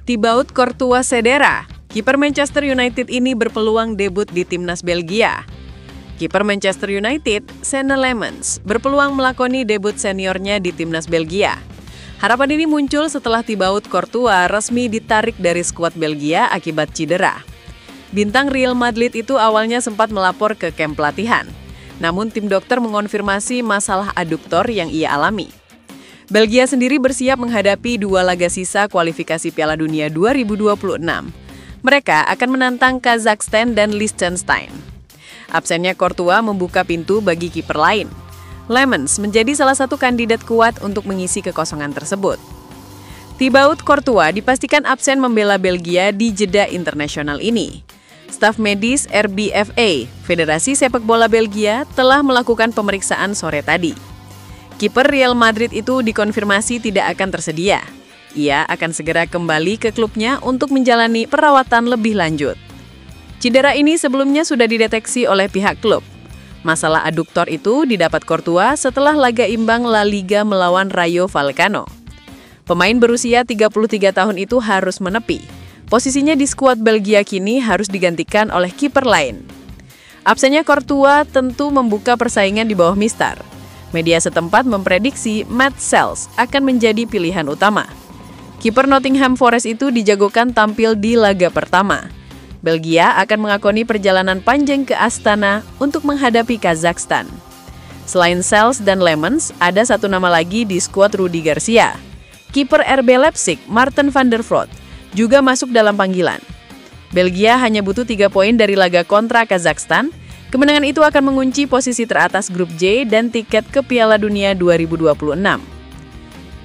Thibaut Courtois cedera. Kiper Manchester United ini berpeluang debut di timnas Belgia. Kiper Manchester United, Senne Lammens, berpeluang melakoni debut seniornya di timnas Belgia. Harapan ini muncul setelah Thibaut Courtois resmi ditarik dari skuad Belgia akibat cedera. Bintang Real Madrid itu awalnya sempat melapor ke kamp pelatihan. Namun tim dokter mengonfirmasi masalah aduktor yang ia alami. Belgia sendiri bersiap menghadapi 2 laga sisa kualifikasi Piala Dunia 2026. Mereka akan menantang Kazakhstan dan Liechtenstein. Absennya Courtois membuka pintu bagi kiper lain. Lammens menjadi salah satu kandidat kuat untuk mengisi kekosongan tersebut. Thibaut Courtois dipastikan absen membela Belgia di jeda internasional ini. Staf medis RBFA, Federasi Sepak Bola Belgia, telah melakukan pemeriksaan sore tadi. Kiper Real Madrid itu dikonfirmasi tidak akan tersedia. Ia akan segera kembali ke klubnya untuk menjalani perawatan lebih lanjut. Cedera ini sebelumnya sudah dideteksi oleh pihak klub. Masalah aduktor itu didapat Courtois setelah laga imbang La Liga melawan Rayo Vallecano. Pemain berusia 33 tahun itu harus menepi. Posisinya di skuad Belgia kini harus digantikan oleh kiper lain. Absennya Courtois tentu membuka persaingan di bawah Mister. Media setempat memprediksi Matt Sales akan menjadi pilihan utama. Kiper Nottingham Forest itu dijagokan tampil di laga pertama. Belgia akan mengakoni perjalanan panjang ke Astana untuk menghadapi Kazakhstan. Selain Sales dan Lammens, ada satu nama lagi di skuad Rudi Garcia. Kiper RB Leipzig, Marten van der Voort, juga masuk dalam panggilan. Belgia hanya butuh 3 poin dari laga kontra Kazakhstan. Kemenangan itu akan mengunci posisi teratas grup J dan tiket ke Piala Dunia 2026.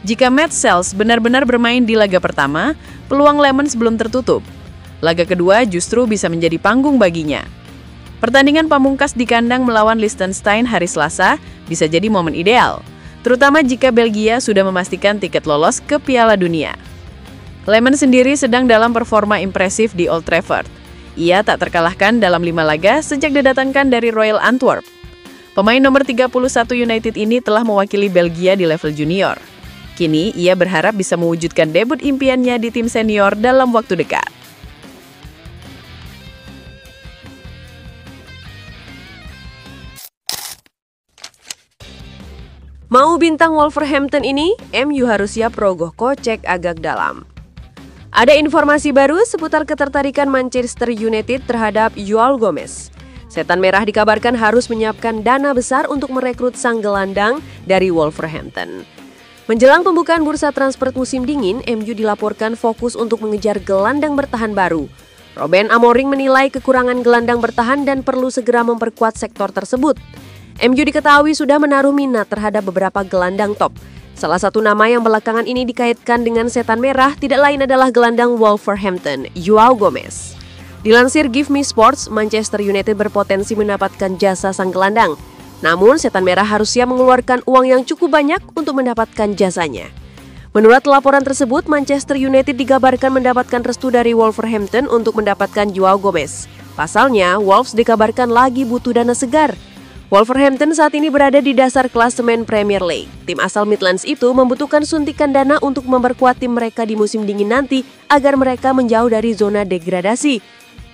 Jika Matt Sales benar-benar bermain di laga pertama, peluang Lammens belum tertutup. Laga kedua justru bisa menjadi panggung baginya. Pertandingan pamungkas di kandang melawan Liechtenstein hari Selasa bisa jadi momen ideal, terutama jika Belgia sudah memastikan tiket lolos ke Piala Dunia. Lammens sendiri sedang dalam performa impresif di Old Trafford. Ia tak terkalahkan dalam 5 laga sejak didatangkan dari Royal Antwerp. Pemain nomor 31 United ini telah mewakili Belgia di level junior. Kini, ia berharap bisa mewujudkan debut impiannya di tim senior dalam waktu dekat. Mau bintang Wolverhampton ini? MU harus siap rogoh kocek agak dalam. Ada informasi baru seputar ketertarikan Manchester United terhadap Joao Gomez. Setan Merah dikabarkan harus menyiapkan dana besar untuk merekrut sang gelandang dari Wolverhampton. Menjelang pembukaan bursa transfer musim dingin, MU dilaporkan fokus untuk mengejar gelandang bertahan baru. Ruben Amorim menilai kekurangan gelandang bertahan dan perlu segera memperkuat sektor tersebut. MU diketahui sudah menaruh minat terhadap beberapa gelandang top. Salah satu nama yang belakangan ini dikaitkan dengan Setan Merah tidak lain adalah gelandang Wolverhampton, Joao Gomez. Dilansir Give Me Sports, Manchester United berpotensi mendapatkan jasa sang gelandang. Namun, Setan Merah harus siap mengeluarkan uang yang cukup banyak untuk mendapatkan jasanya. Menurut laporan tersebut, Manchester United dikabarkan mendapatkan restu dari Wolverhampton untuk mendapatkan Joao Gomez. Pasalnya, Wolves dikabarkan lagi butuh dana segar. Wolverhampton saat ini berada di dasar klasemen Premier League. Tim asal Midlands itu membutuhkan suntikan dana untuk memperkuat tim mereka di musim dingin nanti agar mereka menjauh dari zona degradasi.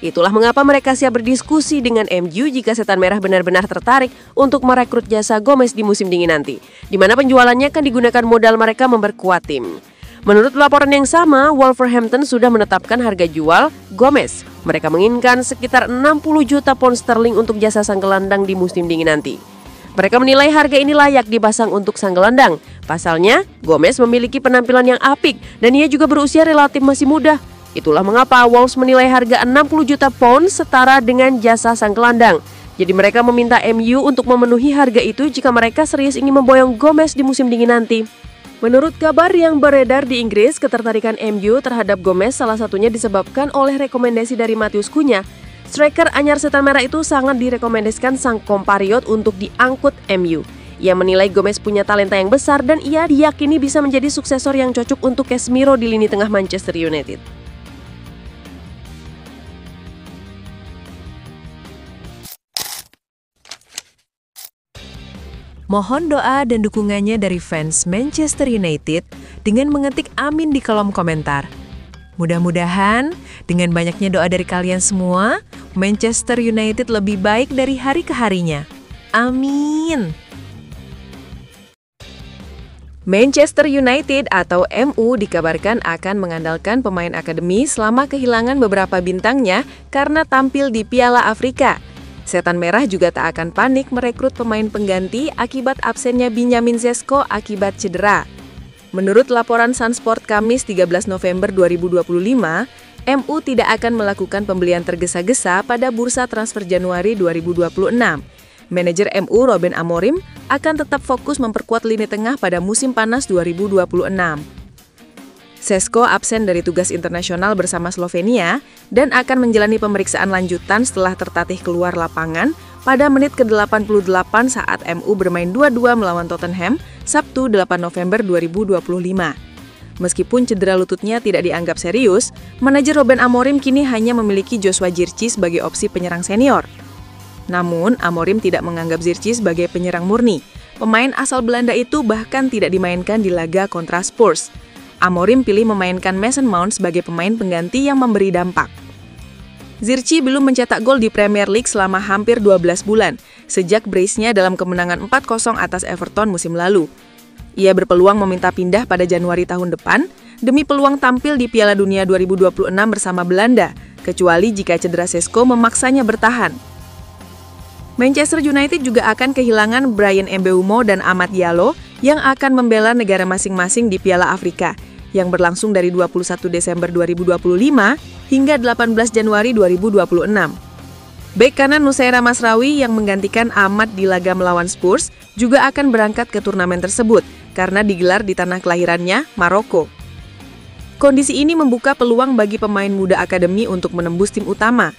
Itulah mengapa mereka siap berdiskusi dengan MU jika Setan Merah benar-benar tertarik untuk merekrut jasa Gomez di musim dingin nanti, di mana penjualannya akan digunakan modal mereka memperkuat tim. Menurut laporan yang sama, Wolverhampton sudah menetapkan harga jual Gomez. Mereka menginginkan sekitar 60 juta pound sterling untuk jasa sang gelandang di musim dingin nanti. Mereka menilai harga ini layak dipasang untuk sang gelandang. Pasalnya, Gomez memiliki penampilan yang apik dan ia juga berusia relatif masih muda. Itulah mengapa Wolves menilai harga 60 juta pound setara dengan jasa sang gelandang. Jadi mereka meminta MU untuk memenuhi harga itu jika mereka serius ingin memboyong Gomez di musim dingin nanti. Menurut kabar yang beredar di Inggris, ketertarikan MU terhadap Gomez salah satunya disebabkan oleh rekomendasi dari Matheus Cunha. Striker anyar Setan Merah itu sangat direkomendasikan sang kompariot untuk diangkut MU. Ia menilai Gomez punya talenta yang besar dan ia diyakini bisa menjadi suksesor yang cocok untuk Casemiro di lini tengah Manchester United. Mohon doa dan dukungannya dari fans Manchester United dengan mengetik amin di kolom komentar. Mudah-mudahan dengan banyaknya doa dari kalian semua, Manchester United lebih baik dari hari ke harinya. Amin. Manchester United atau MU dikabarkan akan mengandalkan pemain akademi selama kehilangan beberapa bintangnya karena tampil di Piala Afrika. Setan Merah juga tak akan panik merekrut pemain pengganti akibat absennya Benjamin Sesko akibat cedera. Menurut laporan Sunsport Kamis 13 November 2025, MU tidak akan melakukan pembelian tergesa-gesa pada bursa transfer Januari 2026. Manajer MU Ruben Amorim akan tetap fokus memperkuat lini tengah pada musim panas 2026. Sesko absen dari tugas internasional bersama Slovenia dan akan menjalani pemeriksaan lanjutan setelah tertatih keluar lapangan pada menit ke-88 saat MU bermain 2-2 melawan Tottenham Sabtu 8 November 2025. Meskipun cedera lututnya tidak dianggap serius, manajer Ruben Amorim kini hanya memiliki Joshua Zirkzee sebagai opsi penyerang senior. Namun, Amorim tidak menganggap Zirkzee sebagai penyerang murni. Pemain asal Belanda itu bahkan tidak dimainkan di laga kontra Spurs. Amorim pilih memainkan Mason Mount sebagai pemain pengganti yang memberi dampak. Zirkzee belum mencetak gol di Premier League selama hampir 12 bulan, sejak brace-nya dalam kemenangan 4-0 atas Everton musim lalu. Ia berpeluang meminta pindah pada Januari tahun depan, demi peluang tampil di Piala Dunia 2026 bersama Belanda, kecuali jika cedera Sesko memaksanya bertahan. Manchester United juga akan kehilangan Bryan Mbeumo dan Amad Diallo yang akan membela negara masing-masing di Piala Afrika, yang berlangsung dari 21 Desember 2025 hingga 18 Januari 2026. Bek kanan Nusaira Masraoui yang menggantikan Amad di laga melawan Spurs juga akan berangkat ke turnamen tersebut karena digelar di tanah kelahirannya, Maroko. Kondisi ini membuka peluang bagi pemain muda akademi untuk menembus tim utama.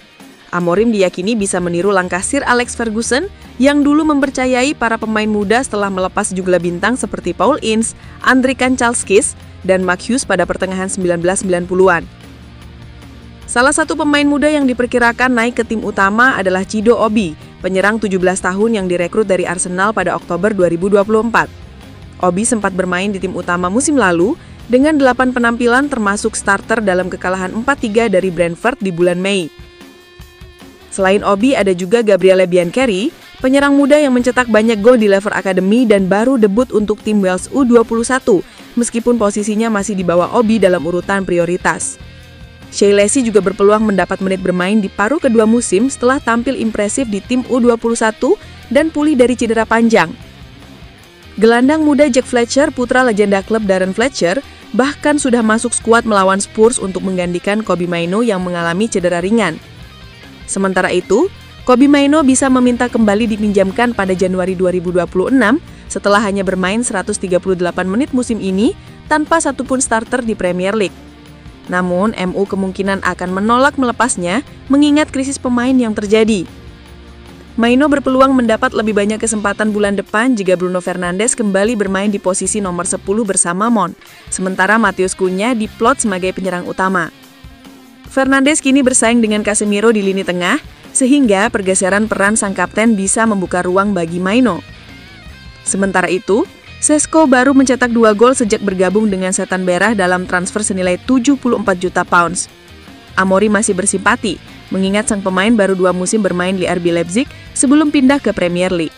Amorim diyakini bisa meniru langkah Sir Alex Ferguson yang dulu mempercayai para pemain muda setelah melepas sejumlah bintang seperti Paul Ince, Andrei Kanchelskis, dan Mark Hughes pada pertengahan 1990-an. Salah satu pemain muda yang diperkirakan naik ke tim utama adalah Chido Obi, penyerang 17 tahun yang direkrut dari Arsenal pada Oktober 2024. Obi sempat bermain di tim utama musim lalu dengan 8 penampilan termasuk starter dalam kekalahan 4-3 dari Brentford di bulan Mei. Selain Obi, ada juga Gabriele Biancheri, penyerang muda yang mencetak banyak gol di level akademi dan baru debut untuk tim Wales U21, meskipun posisinya masih di bawah Obi dalam urutan prioritas. Shea Lacy juga berpeluang mendapat menit bermain di paruh kedua musim setelah tampil impresif di tim U21 dan pulih dari cedera panjang. Gelandang muda Jack Fletcher, putra legenda klub Darren Fletcher, bahkan sudah masuk skuad melawan Spurs untuk menggantikan Kobbie Mainoo yang mengalami cedera ringan. Sementara itu, Kobbie Mainoo bisa meminta kembali dipinjamkan pada Januari 2026 setelah hanya bermain 138 menit musim ini tanpa satupun starter di Premier League. Namun, MU kemungkinan akan menolak melepasnya mengingat krisis pemain yang terjadi. Mainoo berpeluang mendapat lebih banyak kesempatan bulan depan jika Bruno Fernandes kembali bermain di posisi nomor 10 bersama Mount, sementara Matheus Cunha diplot sebagai penyerang utama. Fernandes kini bersaing dengan Casemiro di lini tengah, sehingga pergeseran peran sang kapten bisa membuka ruang bagi Mainoo. Sementara itu, Sesko baru mencetak 2 gol sejak bergabung dengan Setan Merah dalam transfer senilai 74 juta pounds. Amorim masih bersimpati, mengingat sang pemain baru 2 musim bermain di RB Leipzig sebelum pindah ke Premier League.